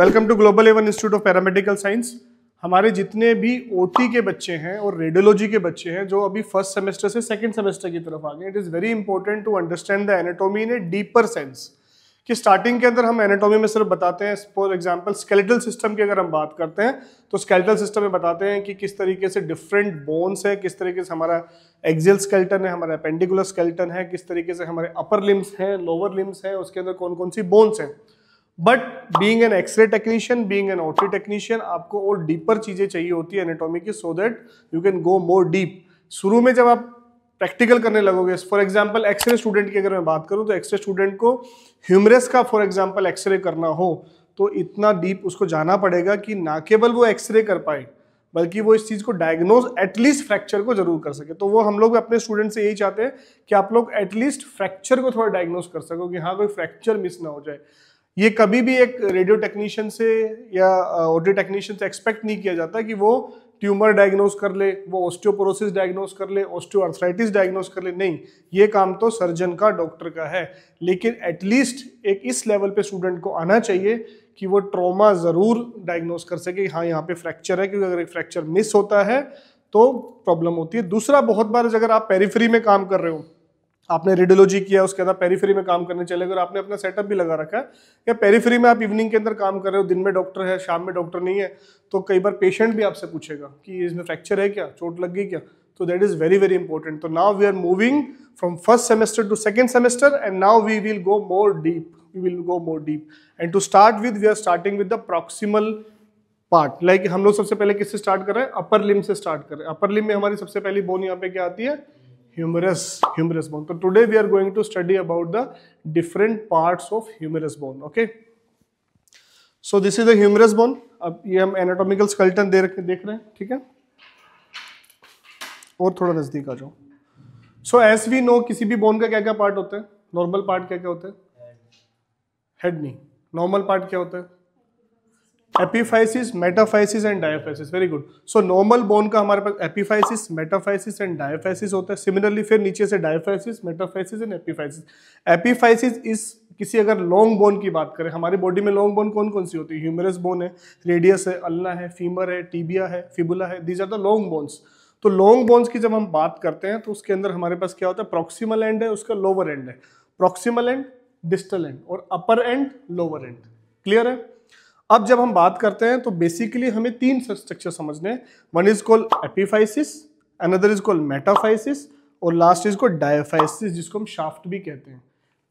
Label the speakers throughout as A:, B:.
A: Welcome to global ए1 institute of paramedical science. हमारे जितने भी ओटी के बच्चे हैं और रेडियोलॉजी के बच्चे हैं जो अभी फर्स्ट सेमेस्टर से सेकंड सेमेस्टर की तरफ आ गए, it is very important to understand the anatomy in a deeper sense. कि स्टार्टिंग के अंदर हम एनाटॉमी में सिर्फ बताते हैं, फॉर एग्जांपल स्केलेटल सिस्टम की अगर हम बात करते हैं तो स्केलेटल सिस्टम में बताते हैं कि किस तरीके से डिफरेंट बोन्स है, किस तरीके से हमारा एक्सियल स्केलेटन है, हमारा एपेंडिकुलर स्केलेटन है, किस तरीके से हमारे अपर लिम्स हैं, लोअर लिम्स हैं, उसके अंदर कौन कौन सी बोन्स हैं। But being an X-ray technician, being an OT technician, आपको और डीपर चीजें चाहिए होती है एनाटॉमी की, so that you can go more deep. शुरू में जब आप प्रैक्टिकल करने लगोगे, फॉर एग्जांपल एक्सरे स्टूडेंट की अगर मैं बात करूं तो एक्सरे स्टूडेंट को ह्यूमरस का फॉर एग्जांपल एक्सरे करना हो तो इतना डीप उसको जाना पड़ेगा कि ना केवल वो एक्सरे कर पाए बल्कि वो इस चीज को डायग्नोज एटलीस्ट फ्रैक्चर को जरूर कर सके। तो वो हम लोग अपने स्टूडेंट से यही चाहते हैं कि आप लोग एटलीस्ट फ्रैक्चर को थोड़ा डायग्नोज कर सको कि हाँ कोई फ्रैक्चर मिस ना हो जाए। ये कभी भी एक रेडियो टेक्नीशियन से या ओटी टेक्नीशियन से एक्सपेक्ट नहीं किया जाता कि वो ट्यूमर डायग्नोज कर ले, वो ऑस्टियोपोरोसिस डायग्नोज कर ले, ऑस्टियोआर्थराइटिस डायग्नोज कर ले, नहीं, ये काम तो सर्जन का, डॉक्टर का है। लेकिन एटलीस्ट एक इस लेवल पे स्टूडेंट को आना चाहिए कि वो ट्रॉमा जरूर डायग्नोज कर सके, हाँ यहाँ पे फ्रैक्चर है, क्योंकि अगर एक फ्रैक्चर मिस होता है तो प्रॉब्लम होती है। दूसरा, बहुत बार अगर आप पेरिफेरी में काम कर रहे हो, आपने रेडियोलॉजी किया, उसके बाद पेरिफेरी में काम करने चले गए और आपने अपना सेटअप भी लगा रखा है, या पेरिफेरी में आप इवनिंग के अंदर काम कर रहे हो, दिन में डॉक्टर है, शाम में डॉक्टर नहीं है, तो कई बार पेशेंट भी आपसे पूछेगा कि इसमें फ्रैक्चर है क्या, चोट लग गई क्या। तो that is very very important. तो now we are moving from first semester to second semester and now we will go more deep, and to start with we are starting with the proximal part. Like हम लोग सबसे पहले किससे start कर रहे हैं, अपर लिम से स्टार्ट कर रहे हैं। अपर लिम में हमारी सबसे पहली बोन यहाँ पे क्या आती है, humerus bone. So today we are going to study about the different parts of humerus bone. Okay. So this is the humerus bone. अब ये हम anatomical skeleton देख रहे हैं, ठीक है। और थोड़ा नजदीक आ जाओ। So as we know, किसी भी बोन का क्या क्या पार्ट होता है, नॉर्मल पार्ट क्या क्या होता है, हेड नहीं, नॉर्मल पार्ट क्या होता है, epiphysis, metaphysis and diaphysis. Very good. So normal bone का हमारे पास एपिफाइसिस, मेटाफाइसिस एंड डायाफाइसिस होता है। सिमिलरली फिर नीचे से diaphysis, metaphysis and epiphysis. Epiphysis इस किसी अगर लॉन्ग बोन की बात करें, हमारी बॉडी में लॉन्ग बोन कौन कौन सी होती है, ह्यूमरस बोन है, रेडियस है, अल्ना है, फीमर है, टीबिया है, फिबुला है, these are the long bones. तो लॉन्ग बोन्स की जब हम बात करते हैं तो उसके अंदर हमारे पास क्या होता है, प्रॉक्सिमल एंड है, उसका लोअर एंड है, प्रॉक्सिमल एंड, डिस्टल एंड, और अपर एंड, लोअर एंड। क्लियर है। अब जब हम बात करते हैं तो बेसिकली हमें तीन स्ट्रक्चर समझने हैं। One is called epiphysis, another is called metaphysis, और लास्ट इज कॉल्ड डायाफाइसिस, जिसको हम शाफ्ट भी कहते हैं।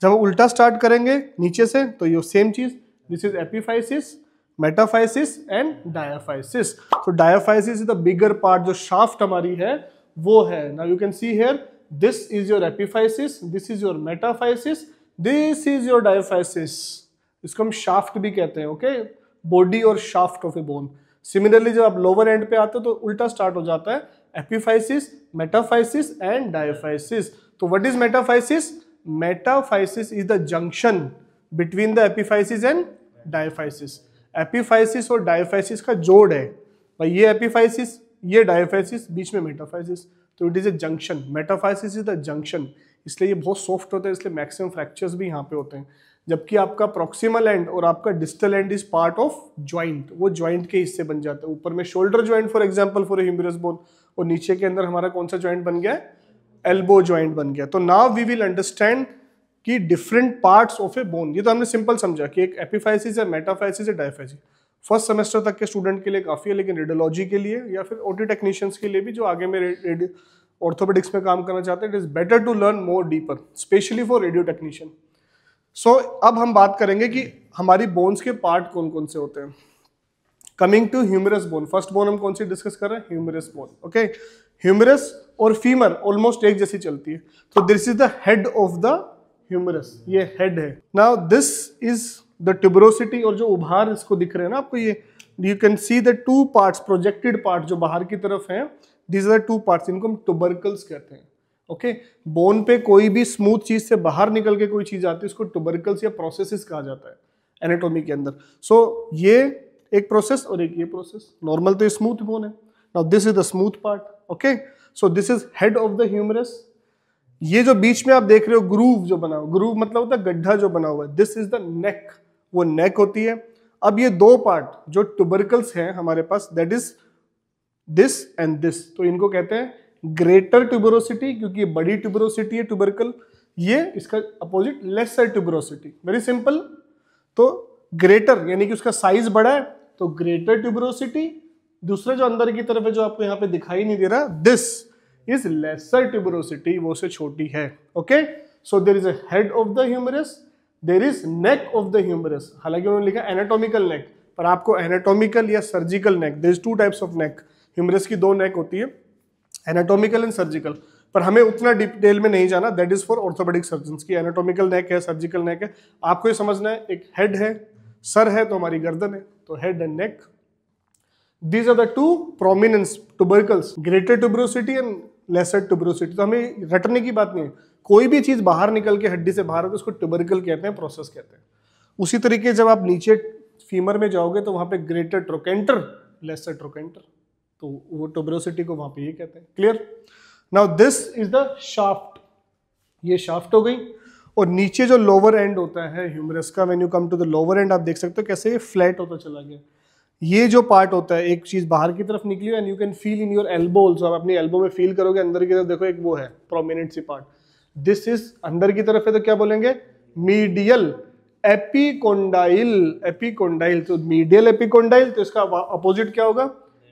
A: जब हम उल्टा स्टार्ट करेंगे नीचे से तो ये सेम चीज, this is epiphysis, metaphysis and diaphysis. तो diaphysis is the bigger part, जो शाफ्ट हमारी है वो है। Now you can see here, this is your epiphysis, this is your metaphysis, this is your diaphysis. इसको हम शाफ्ट भी कहते हैं। ओके, बॉडी और shaft of a bone. Similarly जब आप लोअर एंड पे आते हो तो उल्टा स्टार्ट हो जाता है, एपिफाइसिस, मेटाफाइसिस एंड डायाफाइसिस। तो what is metaphysis? Metaphysis is the junction between the epiphysis and diaphysis. Epiphysis और डायाफाइसिस का जोड़ है भाई, ये एपिफाइसिस, ये डायाफाइसिस, बीच में मेटाफाइसिस, तो it is a junction. Metaphysis is the junction, इसलिए ये बहुत सॉफ्ट होता है, इसलिए मैक्सिमम फ्रैक्चर्स भी यहाँ पे होते हैं। जबकि आपका प्रॉक्सिमल एंड और आपका distal end is part of joint, वो ज्वाइंट के हिस्से बन जाते हैं। ऊपर में shoulder joint for example for humerus bone, और नीचे के अंदर हमारा कौन सा ज्वाइंट बन गया है, एल्बो ज्वाइंट बन गया। तो नाउ वी विल अंडरस्टैंड कि different parts of a bone. ये तो हमने सिंपल समझा कि एक एपिफाइसिस है, मेटाफाइसिस है, डायाफाइसिस। फर्स्ट सेमेस्टर तक के स्टूडेंट के लिए काफी है, लेकिन रेडियोलॉजी के लिए या फिर ओटी टेक्नीशियंस के लिए भी जो आगे में ऑर्थोपेडिक्स में काम करना चाहते हैं, it is better to learn more deeper, specially for radio technician. So अब हम बात करेंगे कि हमारी बोन्स के पार्ट कौन कौन से होते हैं। Coming to humerus bone, first bone हम कौन सी डिस्कस कर रहे हैं, ह्यूमरस बोन। ओके, ह्यूमरस और फीमर ऑलमोस्ट एक जैसी चलती है। तो this is the head of the humerus, ये हेड है। Now this is the tuberosity, और जो उभार इसको दिख रहे हैं ना आपको, ये you can see the two parts, projected part जो बाहर की तरफ है, दिस आर टू पार्ट्स, इनको हम ट्यूबरकल्स कहते हैं। ओके, बोन पे कोई भी स्मूथ चीज से बाहर निकल के कोई चीज आती है, उसको ट्यूबरकल्स या प्रोसेसेस कहा जाता है एनाटॉमी के अंदर। सो ये एक प्रोसेस और एक ये प्रोसेस। नॉर्मल तो ये स्मूथ बोन है। Now this is the smooth part. Okay, so this is head of the humerus. ये जो बीच में आप देख रहे हो ग्रूव जो बना हुआ, ग्रूव मतलब होता है गड्ढा जो बना हुआ है, दिस इज द नेक, वो नेक होती है। अब ये दो पार्ट जो ट्यूबरकल्स हैं हमारे पास, that is this and this, तो इनको कहते हैं ग्रेटर ट्यूबरोसिटी, क्योंकि ये बड़ी ट्यूबरोसिटी है ट्यूबरकल, ये इसका opposite lesser tuberosity, very simple. तो ग्रेटर यानी कि उसका साइज बड़ा है तो ग्रेटर ट्यूबरोसिटी, दूसरा जो अंदर की तरफ है जो आपको यहाँ पे दिखाई नहीं दे रहा, दिस इज लेसर ट्यूबरोसिटी, वो से छोटी है। Okay, so there is a head of the humerus, there is neck of the humerus, हालांकि उन्होंने लिखा एनाटॉमिकल नेक, पर आपको एनाटॉमिकल या surgical neck, there is two types of neck, humerus की दो नेक होती है, एनाटॉमिकल एंड सर्जिकल, पर हमें उतना डिटेल में नहीं जाना, that is for orthopaedic surgeons की एनाटॉमिकल नेक है, सर्जिकल नेक है। आपको ये समझना है, एक हेड है, सर है तो हमारी गर्दन है, तो head and neck, these are the two prominence tubercles, greater tuberosity and lesser tuberosity. तो हमें रटने की बात नहीं है, कोई भी चीज बाहर निकल के हड्डी से बाहर है तो उसको ट्यूबरकल कहते हैं, प्रोसेस कहते हैं। उसी तरीके जब आप नीचे फीमर में जाओगे तो वहां पे ग्रेटर ट्रोकेंटर, लेसर ट्रोकेंटर, तो वो ट्यूबरोसिटी को वहां पे ये कहते हैं। Clear? Now this is the shaft, ये शाफ्ट हो गई, और नीचे जो लोअर एंड होता है ह्यूमरस का, when you come to the lower end, आप देख सकते हो कैसे ये फ्लैट होता चला गया। ये जो पार्ट होता है, एक चीज बाहर की तरफ निकली and you can feel in your elbow also, आप अपनी एल्बो में फील करोगे अंदर की तरफ, देखो एक वो है प्रोमिनेंट सी पार्ट, दिस इज अंदर की तरफ है, तो क्या बोलेंगे, मीडियल एपिकोंडाइल, एपिकोंडाइल, तो मीडियल एपिकोंडाइल, तो इसका अपोजिट क्या होगा,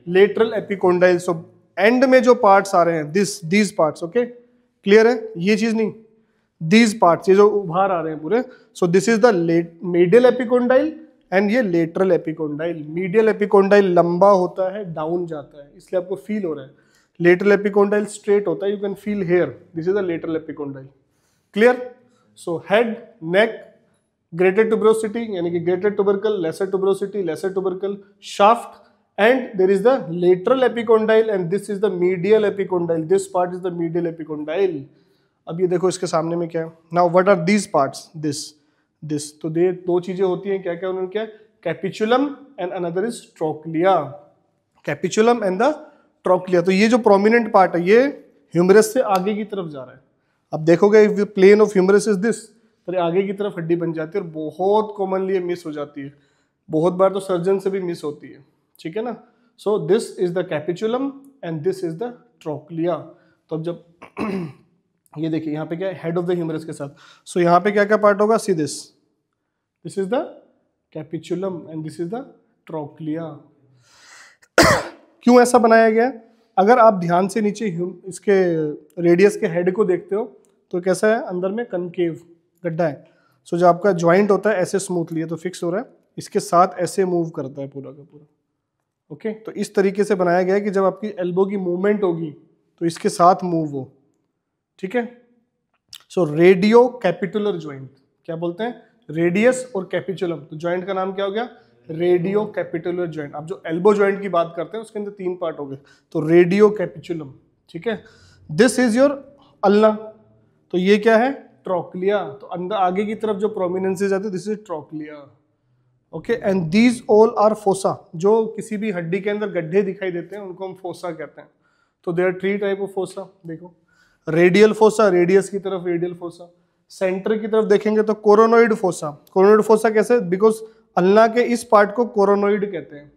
A: लेटरल एपिकोंडाइल। सो एंड में जो पार्ट्स आ रहे हैं, दीज पार्ट्स, ओके, क्लियर है, ये चीज नहीं, दीज पार्ट्स, ये जो उभार आ रहे हैं पूरे, सो this is the medial epicondyle and ये लेटरल एपिकोंडाइल। मीडियल एपिकोंडाइल लंबा होता है, डाउन जाता है, इसलिए आपको फील हो रहा है। लेटरल एपिकोंडाइल स्ट्रेट होता है, you can feel here, this is the lateral epicondyle. Clear? So head, neck, greater tuberosity यानी कि greater tubercle, lesser tuberosity, lesser tubercle, shaft, and there is the lateral epicondyle and this is the medial epicondyle, this part is the medial epicondyle। अब ये देखो इसके सामने में क्या है, now what are these parts, this, तो ये दो चीजें होती हैं, क्या क्या उन्होंने क्या, capitulum and another is trochlea, capitulum and the trochlea. तो ये जो प्रोमिनेंट पार्ट है ये ह्यूमरस से आगे की तरफ जा रहा है। अब देखोगे if the plane of humerus is this, तो आगे की तरफ हड्डी बन जाती है, और बहुत कॉमनली ये मिस हो जाती है, बहुत बार तो सर्जन से भी मिस होती है, ठीक है ना। सो this is the capitulum and this is the trochlea. तो अब जब ये देखिए यहाँ पे क्या है, हेड ऑफ द ह्यूमरस के साथ, सो यहाँ पे क्या क्या पार्ट होगा, see this is the capitulum and this is the trochlea. क्यों ऐसा बनाया गया? अगर आप ध्यान से नीचे इसके रेडियस के हेड को देखते हो तो कैसा है, अंदर में कनकेव गड्ढा है। सो जो आपका ज्वाइंट होता है ऐसे स्मूथली है तो फिक्स हो रहा है, इसके साथ ऐसे मूव करता है पूरा का पूरा। ओके, तो इस तरीके से बनाया गया है कि जब आपकी एल्बो की मूवमेंट होगी तो इसके साथ मूव हो, ठीक है। सो रेडियो कैपिटुलर ज्वाइंट, क्या बोलते हैं, रेडियस और कैपिचुलम, तो ज्वाइंट का नाम क्या हो गया, रेडियो कैपिटुलर ज्वाइंट। आप जो एल्बो ज्वाइंट की बात करते हैं उसके अंदर तीन पार्ट हो गए, तो रेडियो कैपिचुलम, ठीक है। दिस इज योर अल्ना, तो ये क्या है, ट्रोक्लिया, तो अंदर आगे की तरफ जो प्रोमिनेंसेस आते हैं this is trochlea. Okay, and these all are fossa, जो किसी भी हड्डी के अंदर गड्ढे दिखाई देते हैं उनको हम फोसा कहते हैं। तो there are 3 type of fossa, देखो रेडियल फोसा, रेडियस की तरफ रेडियल फोसा, सेंटर की तरफ देखेंगे तो कोरोनोइड फोसा। कोरोनोइड फोसा कैसे, बिकॉज अल्ना के इस पार्ट को कोरोनोइड कहते हैं,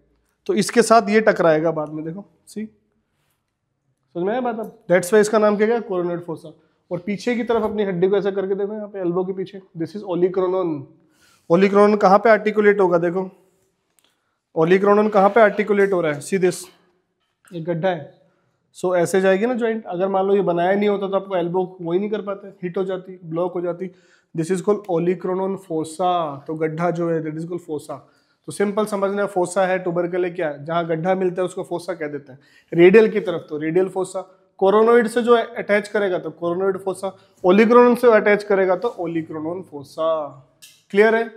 A: तो इसके साथ ये टकराएगा बाद में, देखो सी, समझ में आया बात, दैट्स वाई इसका नाम क्या है, कोरोनोइड फोसा। और पीछे की तरफ अपनी हड्डी को ऐसा करके देखो, यहाँ पे एल्बो के पीछे, दिस इज ओलिक्रोनोन। ओलिक्रोनोन कहाँ पे आर्टिकुलेट होगा, देखो ओलिक्रोनोन कहाँ पे आर्टिकुलेट हो रहा है, सी दिस, एक गड्ढा है। सो ऐसे जाएगी ना ज्वाइंट, अगर मान लो ये बनाया नहीं होता तो आपको एल्बो वही नहीं कर पाते, हिट हो जाती, ब्लॉक हो जाती। दिस इज कॉल्ड ओलिक्रोनोन फोसा, तो गड्ढा जो है दैट इज कॉल्ड फोसा। तो सिंपल समझना, फोसा है, ट्यूबरकल है, क्या है, जहाँ गड्ढा मिलता है उसको फोसा कह देते हैं। रेडियल की तरफ तो रेडियल फोसा, कोरोनोइड से जो अटैच करेगा तो कोरोनोइड फोसा, ओलिक्रोनोन से अटैच करेगा तो ओलिक्रोनोन फोसा। क्लियर है,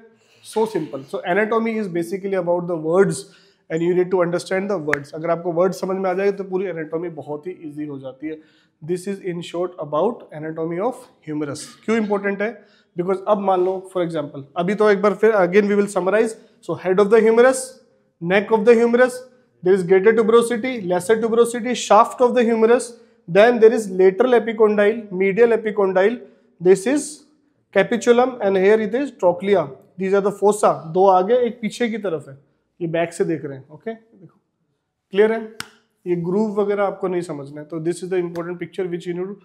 A: so simple. So anatomy is basically about the words and you need to understand the words. अगर आपको वर्ड्स समझ में आ जाएगा तो पूरी एनाटॉमी बहुत ही इजी हो जाती है। This is in short about anatomy of humerus. क्यों इंपॉर्टेंट है, बिकॉज अब मान लो फॉर एग्जाम्पल, अभी तो एक बार फिर again we will summarise. So head of the humerus, neck of the humerus, there is greater tuberosity, lesser tuberosity, shaft of the humerus, then there is lateral epicondyle, medial epicondyle, this is capitulum and here it is trochlea, these are the fossa, दो आगे एक पीछे की तरफ है, ये back से देख रहे हैं। ओके देखो क्लियर है, ये ग्रूव वगैरह आपको नहीं समझना है। तो this is the important picture which you need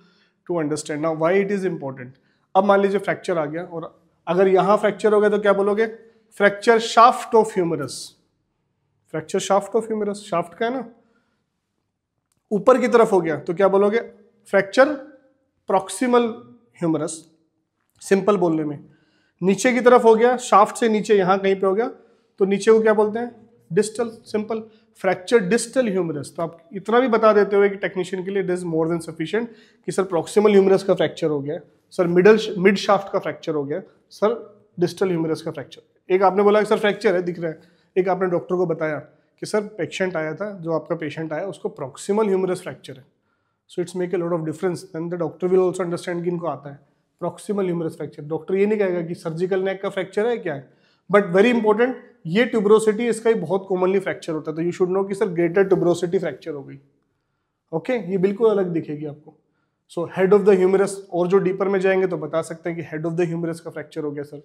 A: to understand. Now why it is important. अब मान लीजिए फ्रैक्चर आ गया, और अगर यहां फ्रैक्चर हो गया तो क्या बोलोगे, fracture shaft of humerus. Fracture shaft of humerus, shaft का है ना, ऊपर की तरफ हो गया तो क्या बोलोगे, फ्रैक्चर प्रॉक्सिमल ह्यूमरस, सिंपल बोलने में। नीचे की तरफ हो गया, शाफ्ट से नीचे यहां कहीं पे हो गया तो नीचे को क्या बोलते हैं, distal, simple. Fracture distal humerus, तो आप इतना भी बता देते हो कि टेक्नीशियन के लिए it is more than sufficient कि सर प्रॉक्सिमल ह्यूमरस का फ्रैक्चर हो गया, सर मिड शाफ्ट का फ्रैक्चर हो गया, सर डिस्टल ह्यूमरस का फ्रैक्चर। एक आपने बोला कि सर फ्रैक्चर है दिख रहा है, एक आपने डॉक्टर को बताया कि सर पेशेंट आया था, जो आपका पेशेंट आया उसको प्रॉक्सिमल ह्यूमरस फ्रैक्चर है, so it's make a lot of difference, then the doctor will also understand कि इनको आता है प्रॉक्सिमल ह्यूमरस फ्रैक्चर। डॉक्टर ये नहीं कहेगा कि सर्जिकल नेक का फ्रैक्चर है क्या है, बट वेरी इंपॉर्टेंट, ये ट्यूबरोसिटी इसका ही बहुत कॉमनली फ्रैक्चर होता है, तो यू शुड नो कि सर ग्रेटर ट्यूबरोसिटी फ्रैक्चर हो गई। ओके ये बिल्कुल अलग दिखेगी आपको। So head of the humerus, और जो डीपर में जाएंगे तो बता सकते हैं कि हेड ऑफ द ह्यूमरस का फ्रैक्चर हो गया सर,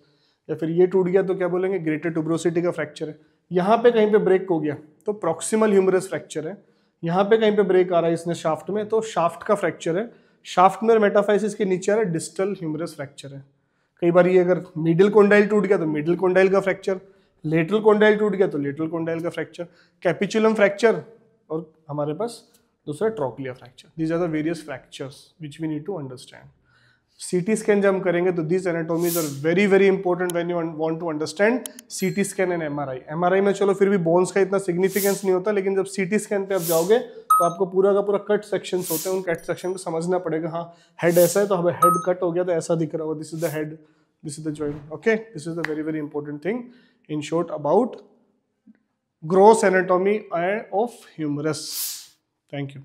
A: या फिर ये टूट गया तो क्या बोलेंगे, ग्रेटर ट्यूबरोसिटी का फ्रैक्चर है। यहाँ पे कहीं पे ब्रेक हो गया तो प्रॉक्सिमल ह्यूमरस फ्रैक्चर है, यहाँ पे कहीं पे ब्रेक आ रहा है इसने शाफ्ट में तो शाफ्ट का फ्रैक्चर है, शाफ्ट में मेटाफाइसिस के नीचे आ रहा है डिस्टल ह्यूमरस फ्रैक्चर है। कई बार ये अगर मिडिल कोंडाइल टूट गया तो मिडिल कोंडाइल का फ्रैक्चर, लेटरल कोंडाइल टूट गया तो लेटरल कोंडाइल का फ्रैक्चर, कैपिचुलम फ्रैक्चर, और हमारे पास दूसरा trochlea fracture. These are the various fractures which we need to understand. CT scan जब हम करेंगे तो these anatomies are very very important when you want to understand CT scan and MRI. MRI में चलो फिर भी बोन्स का इतना सिग्निफिकेंस नहीं होता, लेकिन जब सीटी स्कैन पे आप जाओगे तो आपको पूरा का पूरा कट सेक्शंस होते हैं, उन कट सेक्शन को समझना पड़ेगा। हाँ हेड ऐसा है तो हमें हेड कट हो गया तो ऐसा दिख रहा होगा, this is the head, this is the joint. Okay, this is the very very important thing in short about gross anatomy of humerus. Thank you.